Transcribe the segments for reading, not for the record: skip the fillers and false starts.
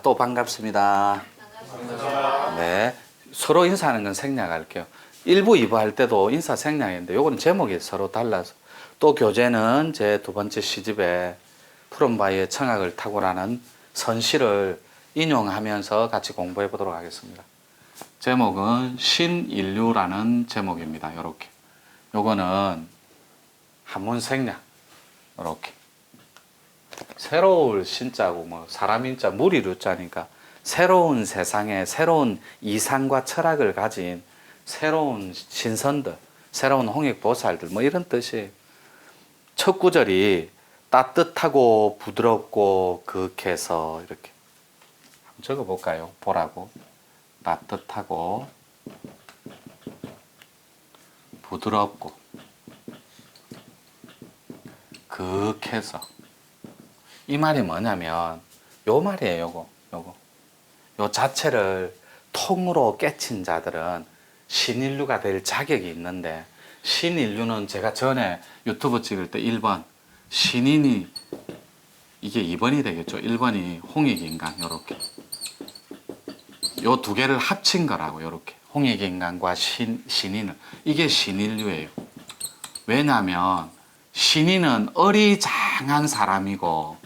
또 반갑습니다. 네, 서로 인사하는 건 생략할게요. 1부, 2부 할 때도 인사 생략했는데 요거는 제목이 서로 달라서 또 교재는 제 두 번째 시집에 푸른바위의 청학을 탁월하는 선시를 인용하면서 같이 공부해 보도록 하겠습니다. 제목은 신인류라는 제목입니다. 요렇게. 요거는 한문 생략. 요렇게. 새로울 신자고 뭐 사람 인자 무리류자니까 새로운 세상에 새로운 이상과 철학을 가진 새로운 신선들, 새로운 홍익보살들 뭐 이런 뜻이에요. 첫 구절이 따뜻하고 부드럽고 극해서 이렇게 한번 적어볼까요? 보라고. 따뜻하고 부드럽고 극해서. 이 말이 뭐냐면 요 말이에요. 요거. 요 자체를 통으로 깨친 자들은 신인류가 될 자격이 있는데, 신인류는 제가 전에 유튜브 찍을 때 1번 신인이 이게 2번이 되겠죠. 1번이 홍익인간 요렇게. 요 두 개를 합친 거라고. 요렇게 홍익인간과 신인을, 이게 신인류예요. 왜냐하면 신인은 어리장한 사람이고,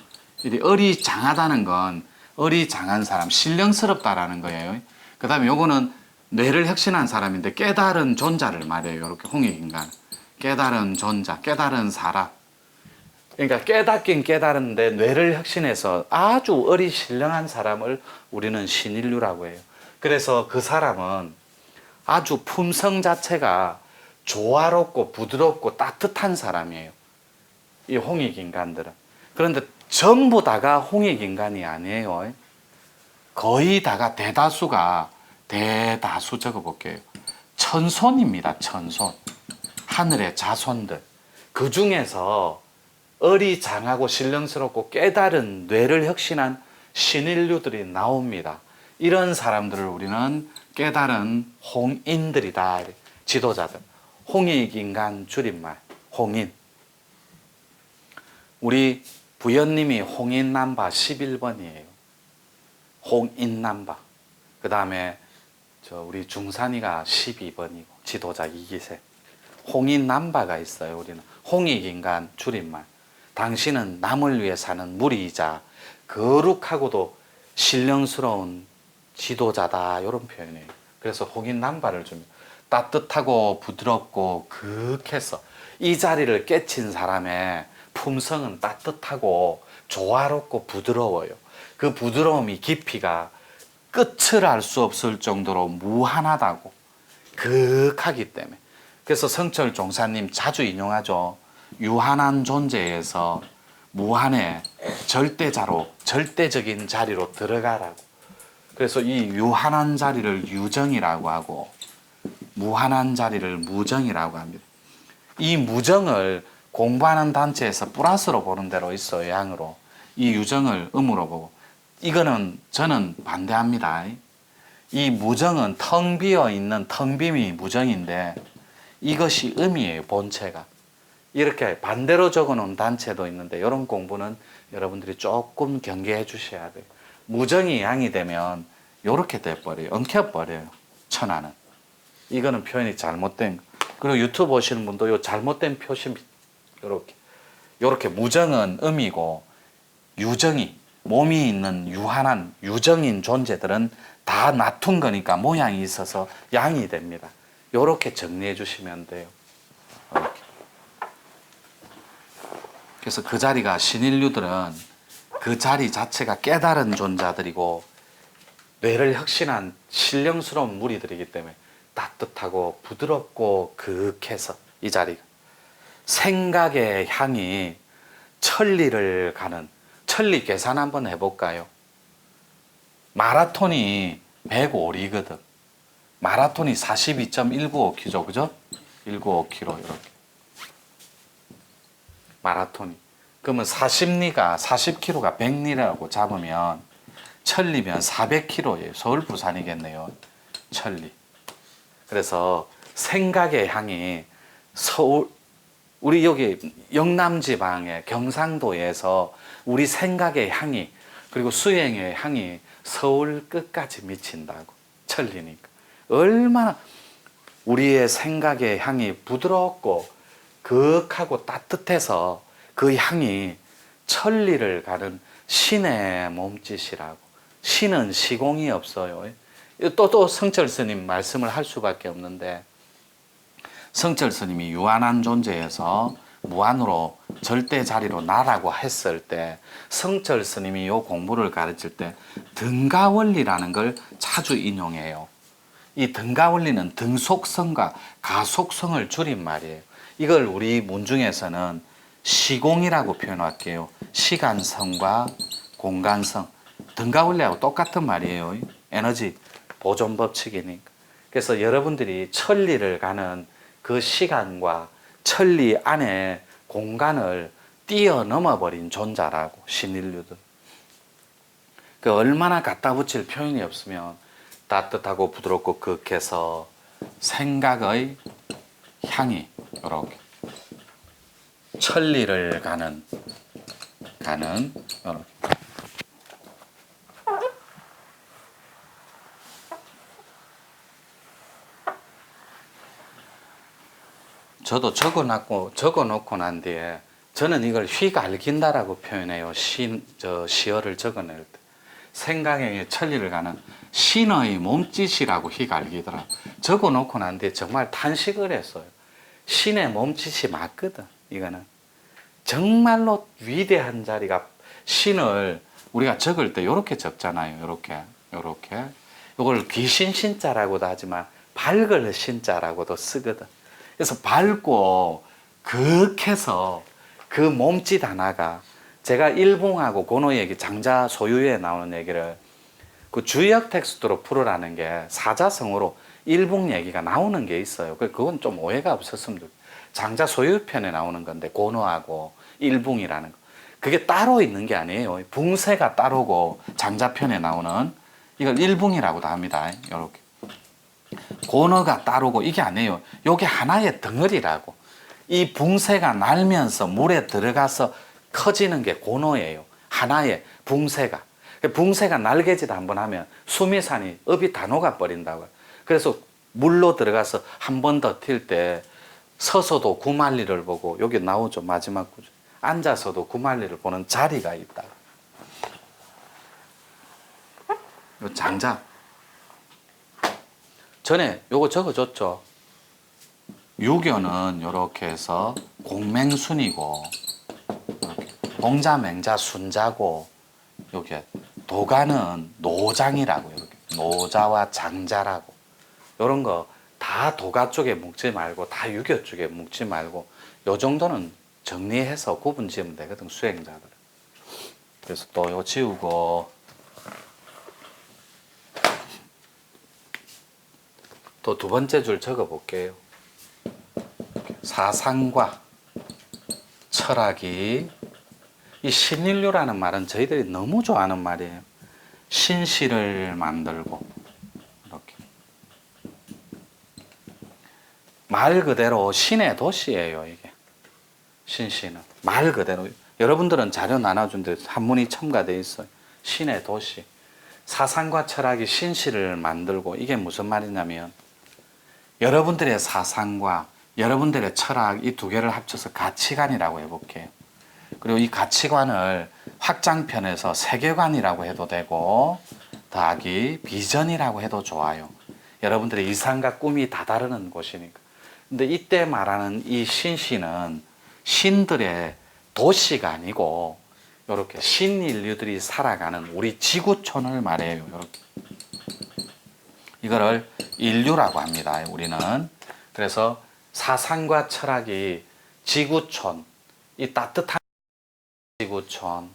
어리장하다는 건 어리장한 사람, 신령스럽다라는 거예요. 그 다음에 요거는 뇌를 혁신한 사람인데 깨달은 존자를 말해요. 이렇게 홍익인간. 깨달은 존자, 깨달은 사람. 그러니까 깨닫긴 깨달은데 뇌를 혁신해서 아주 어리신령한 사람을 우리는 신인류라고 해요. 그래서 그 사람은 아주 품성 자체가 조화롭고 부드럽고 따뜻한 사람이에요. 이 홍익인간들은. 그런데 전부 다가 홍익인간이 아니에요. 거의 다가 대다수 적어볼게요. 천손입니다. 천손. 하늘의 자손들. 그 중에서 어리장하고 신령스럽고 깨달은 뇌를 혁신한 신인류들이 나옵니다. 이런 사람들을 우리는 깨달은 홍인들이다. 지도자들. 홍익인간 줄임말. 홍인. 우리 부연님이 홍인남바 11번이에요. 홍인남바. 그 다음에 우리 중산이가 12번이고 지도자 2기세. 홍인남바가 있어요. 우리는 홍익인간 줄임말. 당신은 남을 위해 사는 무리이자 거룩하고도 신령스러운 지도자다. 이런 표현이에요. 그래서 홍인남바를 줍니다. 따뜻하고 부드럽고 극해서. 이 자리를 깨친 사람의 품성은 따뜻하고 조화롭고 부드러워요. 그 부드러움이 깊이가 끝을 알 수 없을 정도로 무한하다고, 극하기 때문에. 그래서 성철 종사님 자주 인용하죠. 유한한 존재에서 무한의 절대자로, 절대적인 자리로 들어가라고. 그래서 이 유한한 자리를 유정이라고 하고 무한한 자리를 무정이라고 합니다. 이 무정을 공부하는 단체에서 플러스로 보는 대로 있어요. 양으로. 이 유정을 음으로 보고. 이거는 저는 반대합니다. 이 무정은 텅 비어 있는 텅빔이 무정인데 이것이 음이에요. 본체가. 이렇게 반대로 적어놓은 단체도 있는데 이런 공부는 여러분들이 조금 경계해 주셔야 돼요. 무정이 양이 되면 이렇게 돼버려요. 엉켜버려요. 천하는. 이거는 표현이 잘못된 거. 그리고 유튜브 보시는 분도 이 잘못된 표시 요렇게 무정은 음이고 유정이 몸이 있는 유한한 유정인 존재들은 다 낮은 거니까 모양이 있어서 양이 됩니다. 요렇게 정리해 주시면 돼요. 이렇게. 그래서 그 자리가 신인류들은 그 자리 자체가 깨달은 존재들이고 뇌를 혁신한 신령스러운 무리들이기 때문에 따뜻하고 부드럽고 극해서 이 자리가 생각의 향이 천리를 가는, 천리 계산 한번 해볼까요? 마라톤이 105리거든. 마라톤이 42.195km, 그죠? 195km 이렇게. 마라톤이. 그러면 40리가 40km가 100리라고 잡으면 천리면 400km예요. 서울 부산이겠네요. 천리. 그래서 생각의 향이 서울, 우리 여기 영남지방의 경상도에서 우리 생각의 향이 그리고 수행의 향이 서울 끝까지 미친다고. 천리니까. 얼마나 우리의 생각의 향이 부드럽고 거하고 따뜻해서 그 향이 천리를 가는 신의 몸짓이라고. 신은 시공이 없어요. 또 성철 스님 말씀을 할 수밖에 없는데, 성철 스님이 유한한 존재에서 무한으로 절대 자리로 나라고 했을 때, 성철 스님이 요 공부를 가르칠 때 등가원리라는 걸 자주 인용해요. 이 등가원리는 등속성과 가속성을 줄인 말이에요. 이걸 우리 문중에서는 시공이라고 표현할게요. 시간성과 공간성. 등가원리하고 똑같은 말이에요. 에너지 보존 법칙이니까. 그래서 여러분들이 천리를 가는 그 시간과 천리 안에 공간을 뛰어넘어 버린 존재라고, 신인류들. 그 얼마나 갖다 붙일 표현이 없으면 따뜻하고 부드럽고 극해서 생각의 향이 이렇게 천리를 가는 이렇게. 저도 적어놓고 난 뒤에 저는 이걸 휘갈긴다라고 표현해요. 시어를 적어낼 때. 생각의 천리를 가는 신의 몸짓이라고 휘갈기더라. 적어놓고 난 뒤에 정말 탄식을 했어요. 신의 몸짓이 맞거든. 이거는 정말로 위대한 자리가, 신을 우리가 적을 때 이렇게 적잖아요. 이렇게 이걸 귀신 신자라고도 하지만 밝을 신자라고도 쓰거든. 그래서 밝고 극해서 그 몸짓 하나가, 제가 일봉하고 고노 얘기, 장자 소유에 나오는 얘기를 그 주역 텍스트로 풀으라는 게 사자성어로 일봉 얘기가 나오는 게 있어요. 그건 좀 오해가 없었으면 좋겠어요. 장자 소유편에 나오는 건데 고노하고 일봉이라는 거, 그게 따로 있는 게 아니에요. 붕세가 따로고 장자편에 나오는 이걸 일봉이라고도 합니다. 이렇게 고너가 따르고 이게 아니에요. 이게 하나의 덩어리라고. 이 붕세가 날면서 물에 들어가서 커지는 게 고노예요. 하나의 붕세가. 붕세가 날개짓 한번 하면 수미산이 업이 다 녹아버린다고요. 그래서 물로 들어가서 한 번 더 튈 때 서서도 구만리를 보고, 여기 나오죠. 마지막 구절. 앉아서도 구만리를 보는 자리가 있다. 요 장자. 전에 요거 적어줬죠. 유교는 이렇게 해서 공맹순이고, 공자, 맹자, 순자고, 여기 도가는 노장이라고, 이렇게 노자와 장자라고, 이런 거 다 도가 쪽에 묶지 말고, 다 유교 쪽에 묶지 말고, 요 정도는 정리해서 구분 지으면 되거든, 수행자들. 그래서 또 요 지우고, 또 두 번째 줄 적어 볼게요. 사상과 철학이, 이 신인류라는 말은 저희들이 너무 좋아하는 말이에요. 신시를 만들고, 이렇게 말 그대로 신의 도시예요. 이게 신시는 말 그대로. 여러분들은 자료 나눠준 데 한문이 첨가되어 있어요. 신의 도시. 사상과 철학이 신시를 만들고, 이게 무슨 말이냐면 여러분들의 사상과 여러분들의 철학, 이 두 개를 합쳐서 가치관이라고 해볼게요. 그리고 이 가치관을 확장편에서 세계관이라고 해도 되고, 더하기 비전이라고 해도 좋아요. 여러분들의 이상과 꿈이 다 다르는 곳이니까. 근데 이때 말하는 이 신시는 신들의 도시가 아니고, 이렇게 신인류들이 살아가는 우리 지구촌을 말해요. 이렇게. 이거를 인류라고 합니다. 우리는. 그래서 사상과 철학이 지구촌, 이 따뜻한 지구촌,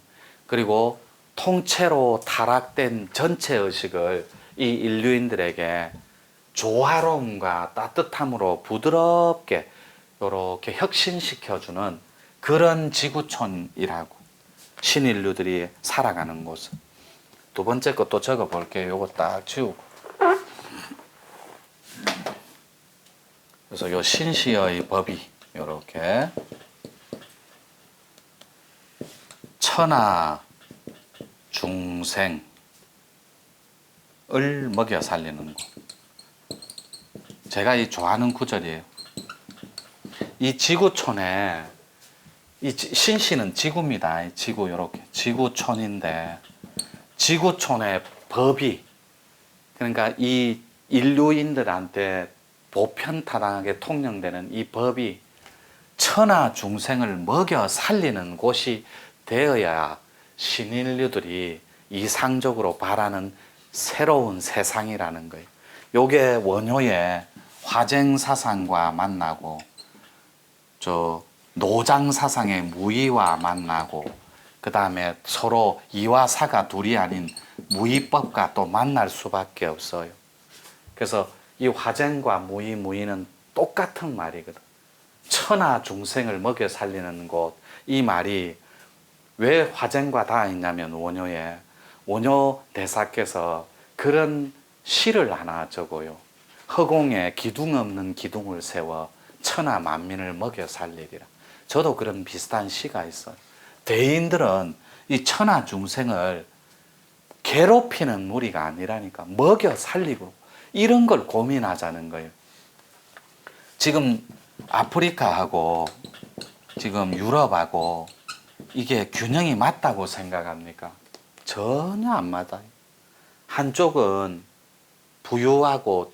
그리고 통째로 타락된 전체 의식을 이 인류인들에게 조화로움과 따뜻함으로 부드럽게 이렇게 혁신시켜주는 그런 지구촌이라고, 신인류들이 살아가는 곳은. 두 번째 것도 적어 볼게요. 요거 딱 지우고. 그래서 요 신시의 법이 이렇게 천하 중생을 먹여 살리는 것. 제가 이 좋아하는 구절이에요. 이 지구촌에 이 신씨는 지구입니다. 지구 이렇게 지구촌인데 지구촌의 법이 그러니까 이 인류인들한테 보편타당하게 통용되는 이 법이 천하 중생을 먹여 살리는 곳이 되어야 신인류들이 이상적으로 바라는 새로운 세상이라는 거예요. 요게 원효의 화쟁사상과 만나고 노장사상의 무의와 만나고 그 다음에 서로 이와 사가 둘이 아닌 무의법과 또 만날 수밖에 없어요. 그래서 이 화쟁과 무의는 똑같은 말이거든. 천하 중생을 먹여 살리는 곳. 이 말이 왜 화쟁과 닿았냐면 원효 대사께서 그런 시를 하나 적어요. 허공에 기둥 없는 기둥을 세워 천하 만민을 먹여 살리리라. 저도 그런 비슷한 시가 있어요. 대인들은 이 천하 중생을 괴롭히는 무리가 아니라니까 먹여 살리고 이런 걸 고민하자는 거예요. 지금 아프리카하고 지금 유럽하고 이게 균형이 맞다고 생각합니까? 전혀 안 맞아요. 한쪽은 부유하고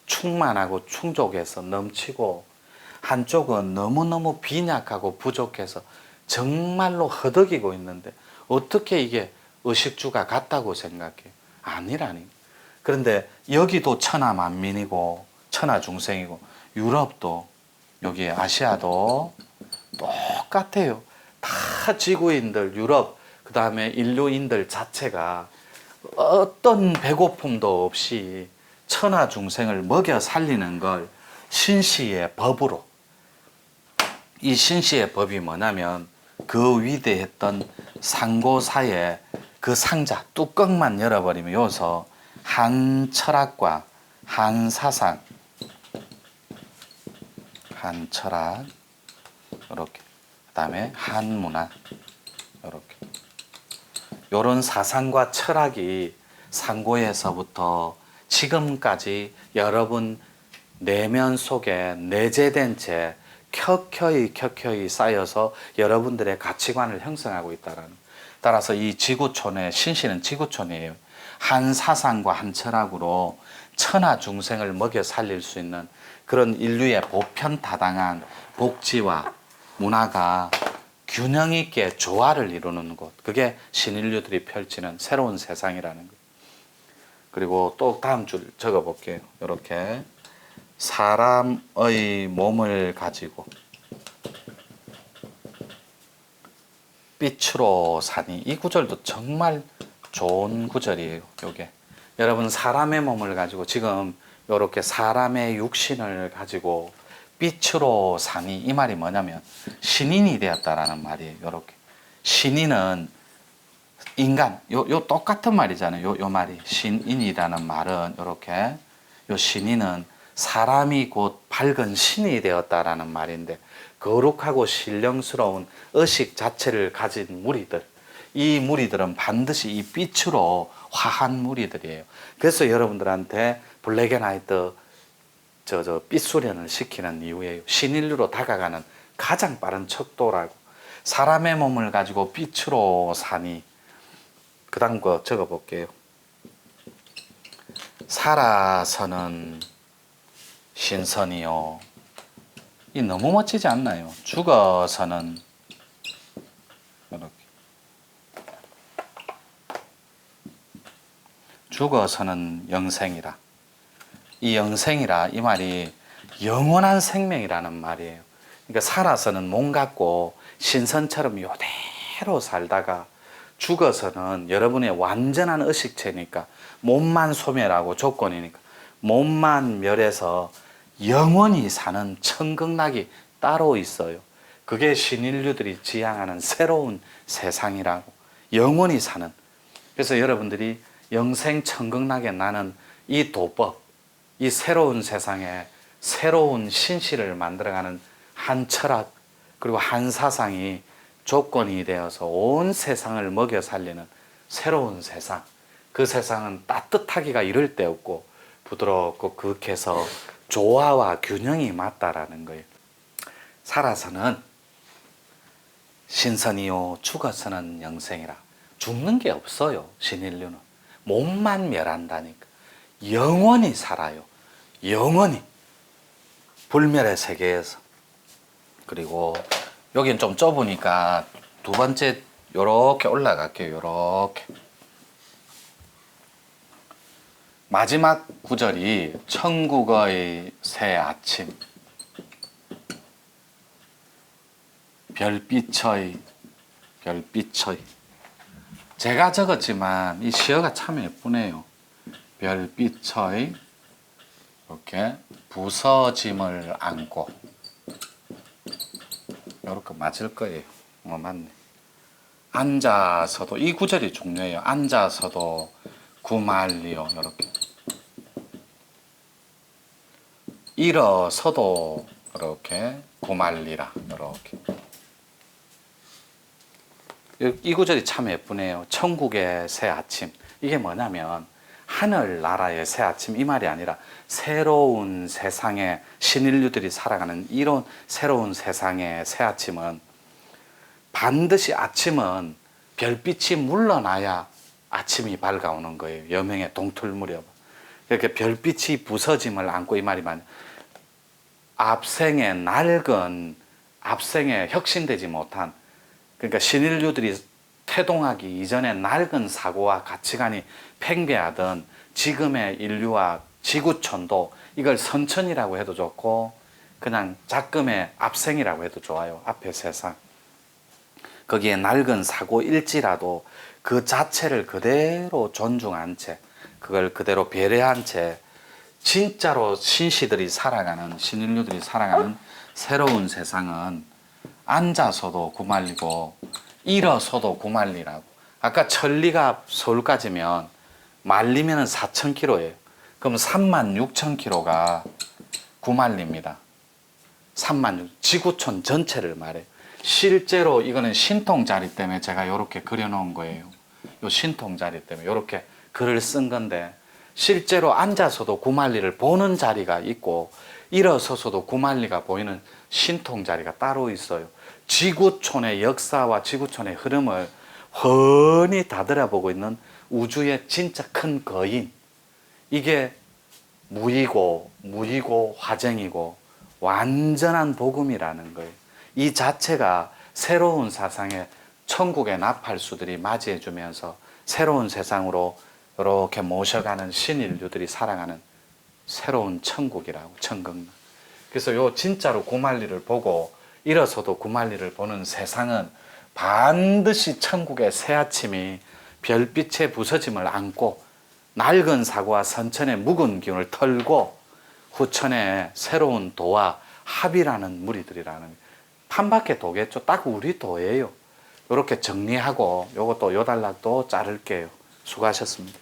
충만하고 충족해서 넘치고 한쪽은 너무너무 빈약하고 부족해서 정말로 허덕이고 있는데 어떻게 이게 의식주가 같다고 생각해요? 아니라니. 그런데 여기도 천하 만민이고 천하 중생이고 유럽도 여기 아시아도 똑같아요. 다 지구인들 유럽 그 다음에 인류인들 자체가 어떤 배고픔도 없이 천하 중생을 먹여 살리는 걸 신씨의 법으로 이 신씨의 법이 뭐냐면 그 위대했던 상고사의 그 상자 뚜껑만 열어버리면 여기서 한 철학과 한 사상 한 철학 이렇게 그 다음에 한 문화 이렇게 이런 사상과 철학이 상고에서부터 지금까지 여러분 내면 속에 내재된 채 켜켜이 쌓여서 여러분들의 가치관을 형성하고 있다는. 따라서 이 지구촌의 신씨는 지구촌이에요. 한 사상과 한 철학으로 천하 중생을 먹여 살릴 수 있는 그런 인류의 보편타당한 복지와 문화가 균형 있게 조화를 이루는 곳. 그게 신인류들이 펼치는 새로운 세상이라는 것. 그리고 또 다음 줄 적어볼게요. 이렇게 사람의 몸을 가지고 빛으로 사니. 이 구절도 정말 좋은 구절이에요. 요게 여러분 사람의 몸을 가지고 지금 이렇게 사람의 육신을 가지고 빛으로 사니. 이 말이 뭐냐면 신인이 되었다라는 말이에요. 이렇게 신인은 인간 요 똑같은 말이잖아요. 요 말이 신인이라는 말은 이렇게 요 신인은 사람이 곧 밝은 신이 되었다라는 말인데 거룩하고 신령스러운 의식 자체를 가진 무리들, 이 무리들은 반드시 이 빛으로 화한 무리들이에요. 그래서 여러분들한테 블랙 앤 화이트 빛수련을 시키는 이유예요. 신인류로 다가가는 가장 빠른 척도라고. 사람의 몸을 가지고 빛으로 사니. 그 다음 거 적어볼게요. 살아서는 신선이요. 이 너무 멋지지 않나요? 죽어서는 이렇게 죽어서는 영생이라. 이 영생이라 이 말이 영원한 생명이라는 말이에요. 그러니까 살아서는 몸 갖고 신선처럼 이대로 살다가 죽어서는 여러분의 완전한 의식체니까 몸만 소멸하고 조건이니까 몸만 멸해서 영원히 사는 천극락이 따로 있어요. 그게 신인류들이 지향하는 새로운 세상이라고. 영원히 사는. 그래서 여러분들이 영생 천극락에 나는 이 도법, 이 새로운 세상에 새로운 신씨를 만들어가는 한 철학 그리고 한 사상이 조건이 되어서 온 세상을 먹여 살리는 새로운 세상. 그 세상은 따뜻하기가 이를 데 없고 부드럽고 그윽해서 조화와 균형이 맞다라는 거예요. 살아서는 신선이요 죽어서는 영생이라. 죽는 게 없어요. 신인류는. 몸만 멸한다니까. 영원히 살아요. 영원히. 불멸의 세계에서. 그리고 여긴 좀 좁으니까 두 번째 요렇게 올라갈게요. 요렇게. 마지막 구절이 천국의 새 아침. 별빛의 제가 적었지만 이 시어가 참 예쁘네요. 별빛의 이렇게 부서짐을 안고 이렇게 맞을 거예요. 맞네. 앉아서도 이 구절이 중요해요. 앉아서도 구말리요. 이렇게 일어서도 이렇게 구말리라. 이렇게 이 구절이 참 예쁘네요. 천국의 새 아침. 이게 뭐냐면 하늘나라의 새 아침 이 말이 아니라 새로운 세상에 신인류들이 살아가는 이런 새로운 세상의 새 아침은 반드시 아침은 별빛이 물러나야 아침이 밝아오는 거예요. 여명의 동틀 무렵. 이렇게 별빛이 부서짐을 안고 이 말이 만 앞생에 낡은 앞생에 혁신되지 못한 그러니까 신인류들이 태동하기 이전에 낡은 사고와 가치관이 팽배하던 지금의 인류와 지구촌도 이걸 선천이라고 해도 좋고 그냥 작금의 앞생이라고 해도 좋아요. 앞의 세상. 거기에 낡은 사고일지라도 그 자체를 그대로 존중한 채 그걸 그대로 배려한 채 진짜로 신시들이 살아가는 신인류들이 살아가는 새로운 세상은 앉아서도 구말리고 일어서도 구말리라고. 아까 천리가 서울까지면 말리면 4,000km예요. 그럼 36,000km가 구말리입니다. 36,000 지구촌 전체를 말해요. 실제로 이거는 신통자리 때문에 제가 이렇게 그려놓은 거예요. 요 신통자리 때문에 이렇게 글을 쓴 건데 실제로 앉아서도 구말리를 보는 자리가 있고 일어서서도 구말리가 보이는 신통자리가 따로 있어요. 지구촌의 역사와 지구촌의 흐름을 훤히 다들어보고 있는 우주의 진짜 큰 거인. 이게 무이고 화쟁이고 완전한 복음이라는 거예요. 이 자체가 새로운 사상의 천국의 나팔수들이 맞이해주면서 새로운 세상으로 이렇게 모셔가는 신인류들이 살아가는 새로운 천국이라고, 천국나. 그래서 요 진짜로 구말리를 보고 일어서도 구말리를 보는 세상은 반드시 천국의 새 아침이 별빛의 부서짐을 안고 낡은 사고와 선천의 묵은 기운을 털고 후천의 새로운 도와 합이라는 무리들이라는 판밖에 도겠죠. 딱 우리 도예요. 이렇게 정리하고 요것도 요 단락도 자를게요. 수고하셨습니다.